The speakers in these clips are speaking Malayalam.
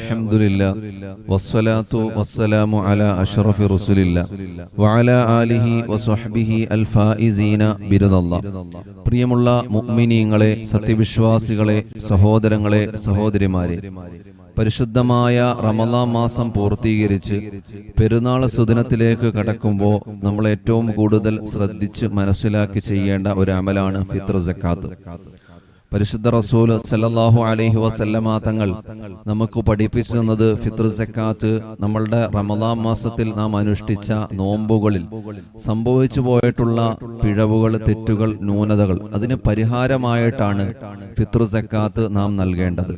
വൽഹംദുലില്ലാ വസ്സലാത്തു വസ്സലാമു അലാ അഷ്റഫി റസൂലില്ലാ വഅലാ ആലിഹി വസ്വഹ്ബിഹി അൽഫായിസീന ബിറദല്ലാഹ്. പ്രിയമുള്ള മുഅ്മിനീങ്ങളെ, സത്യവിശ്വാസികളെ, സഹോദരങ്ങളെ, സഹോദരിമാരെ, പരിശുദ്ധമായ റമളാൻ മാസം പൂർത്തീകരിച്ച് പെരുന്നാൾ സുദിനത്തിലേക്ക് കടക്കുമ്പോൾ നമ്മൾ ഏറ്റവും കൂടുതൽ ശ്രദ്ധിച്ച് മനസ്സിലാക്കി ചെയ്യേണ്ട ഒരു അമലാണ് ഫിത്ർ സക്കാത്ത്. പരിശുദ്ധ റസൂൽ സല്ലല്ലാഹു അലൈഹി വസല്ലമ തങ്ങൾ നമുക്ക് പഠിപ്പിച്ചു തന്നത് ഫിത്ർ സക്കാത്ത് നമ്മളുടെ റമളാൻ മാസത്തിൽ നാം അനുഷ്ഠിച്ച നോമ്പുകളിൽ സംഭവിച്ചു പോയിട്ടുള്ള പിഴവുകൾ, തെറ്റുകൾ, ന്യൂനതകൾ, അതിന് പരിഹാരമായിട്ടാണ് ഫിത്ർ സക്കാത്ത് നാം നൽകേണ്ടത്.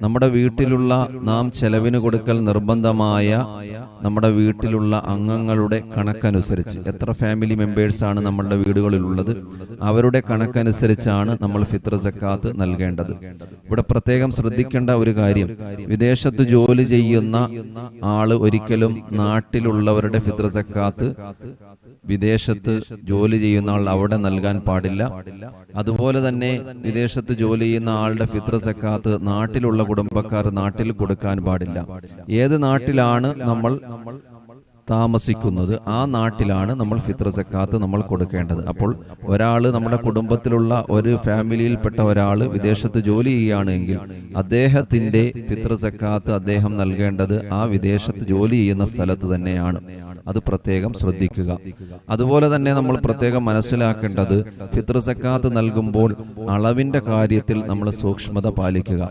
നമ്മുടെ വീട്ടിലുള്ള നാം ചെലവിന് കൊടുക്കൽ നിർബന്ധമായ നമ്മുടെ വീട്ടിലുള്ള അംഗങ്ങളുടെ കണക്കനുസരിച്ച്, എത്ര ഫാമിലി മെമ്പേഴ്സാണ് നമ്മളുടെ വീടുകളിലുള്ളത്, അവരുടെ കണക്കനുസരിച്ചാണ് നമ്മൾ ഫിത്ർ സക്കാത്ത് നൽകേണ്ടത്. ഇവിടെ പ്രത്യേകം ശ്രദ്ധിക്കേണ്ട ഒരു കാര്യം, വിദേശത്ത് ജോലി ചെയ്യുന്ന ആള് ഒരിക്കലും നാട്ടിലുള്ളവരുടെ ഫിത്ർ സക്കാത്ത് വിദേശത്ത് ജോലി ചെയ്യുന്ന ആൾ അവിടെ നൽകാൻ പാടില്ല. അതുപോലെ തന്നെ വിദേശത്ത് ജോലി ചെയ്യുന്ന ആളുടെ ഫിത്ർ സക്കാത്ത് നാട്ടിലുള്ള കുടുംബക്കാർ നാട്ടിൽ കൊടുക്കാൻ പാടില്ല. ഏത് നാട്ടിലാണ് നമ്മൾ താമസിക്കുന്നത് ആ നാട്ടിലാണ് നമ്മൾ ഫിത്ർ സക്കാത്ത് നമ്മൾ കൊടുക്കേണ്ടത്. അപ്പോൾ ഒരാള് നമ്മുടെ കുടുംബത്തിലുള്ള ഒരു ഫാമിലിയിൽപ്പെട്ട ഒരാള് വിദേശത്ത് ജോലി ചെയ്യുകയാണെങ്കിൽ അദ്ദേഹത്തിന്റെ ഫിത്ർ സക്കാത്ത് അദ്ദേഹം നൽകേണ്ടത് ആ വിദേശത്ത് ജോലി ചെയ്യുന്ന സ്ഥലത്ത് തന്നെയാണ്. അത് പ്രത്യേകം ശ്രദ്ധിക്കുക. അതുപോലെ തന്നെ നമ്മൾ പ്രത്യേകം മനസ്സിലാക്കേണ്ടത്, ഫിത്ർ സക്കാത്ത് നൽകുമ്പോൾ അളവിന്റെ കാര്യത്തിൽ നമ്മൾ സൂക്ഷ്മത പാലിക്കുക.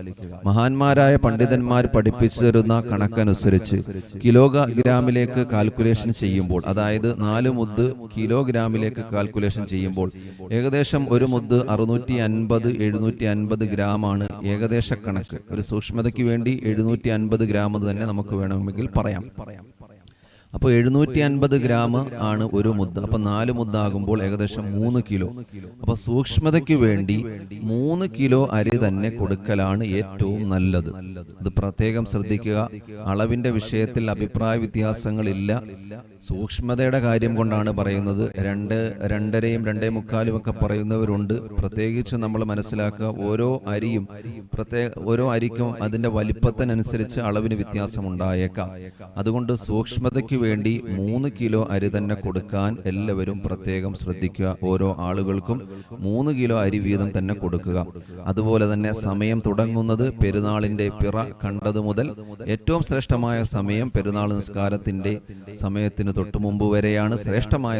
മഹാന്മാരായ പണ്ഡിതന്മാർ പഠിപ്പിച്ചു തരുന്ന കണക്കനുസരിച്ച് കിലോഗ്രാമിലേക്ക് കാൽക്കുലേഷൻ ചെയ്യുമ്പോൾ, അതായത് 4 മുദ്ദ് കിലോഗ്രാമിലേക്ക് കാൽക്കുലേഷൻ ചെയ്യുമ്പോൾ ഏകദേശം ഒരു മുദ്ദ് 650-750 ഗ്രാമാണ് ഏകദേശ കണക്ക്. ഒരു സൂക്ഷ്മതയ്ക്ക് വേണ്ടി 750 ഗ്രാം തന്നെ നമുക്ക് വേണമെങ്കിൽ പറയാം. അപ്പോൾ 750 ഗ്രാം ആണ് ഒരു മുദ്ദ. അപ്പൊ 4 മുദ്ദാകുമ്പോൾ ഏകദേശം 3 കിലോ. അപ്പൊ സൂക്ഷ്മതയ്ക്ക് വേണ്ടി 3 കിലോ അരി തന്നെ കൊടുക്കലാണ് ഏറ്റവും നല്ലത്. അത് പ്രത്യേകം ശ്രദ്ധിക്കുക. അളവിന്റെ വിഷയത്തിൽ അഭിപ്രായ വ്യത്യാസങ്ങളില്ല. സൂക്ഷ്മതയുടെ കാര്യം കൊണ്ടാണ് പറയുന്നത്. 2, 2.5, 2.25 ഒക്കെ പറയുന്നവരുണ്ട്. പ്രത്യേകിച്ച് നമ്മൾ മനസ്സിലാക്കുക, ഓരോ അരിക്കും അതിന്റെ വലിപ്പത്തിനനുസരിച്ച് അളവിന് വ്യത്യാസം ഉണ്ടായേക്കാം. അതുകൊണ്ട് സൂക്ഷ്മതയ്ക്ക് വേണ്ടി 3 കിലോ അരി തന്നെ കൊടുക്കാൻ എല്ലാവരും പ്രത്യേകം ശ്രദ്ധിക്കുക. ഓരോ ആളുകൾക്കും 3 കിലോ അരി വീതം തന്നെ കൊടുക്കുക. അതുപോലെ തന്നെ സമയം തുടങ്ങുന്നത് പെരുന്നാളിന്റെ പിറ കണ്ടത് മുതൽ ഏറ്റവും ശ്രേഷ്ഠമായ സമയം പെരുന്നാൾ നിസ്കാരത്തിന്റെ സമയത്തിന് തൊട്ടു മുമ്പ് വരെയാണ് ശ്രേഷ്ഠമായ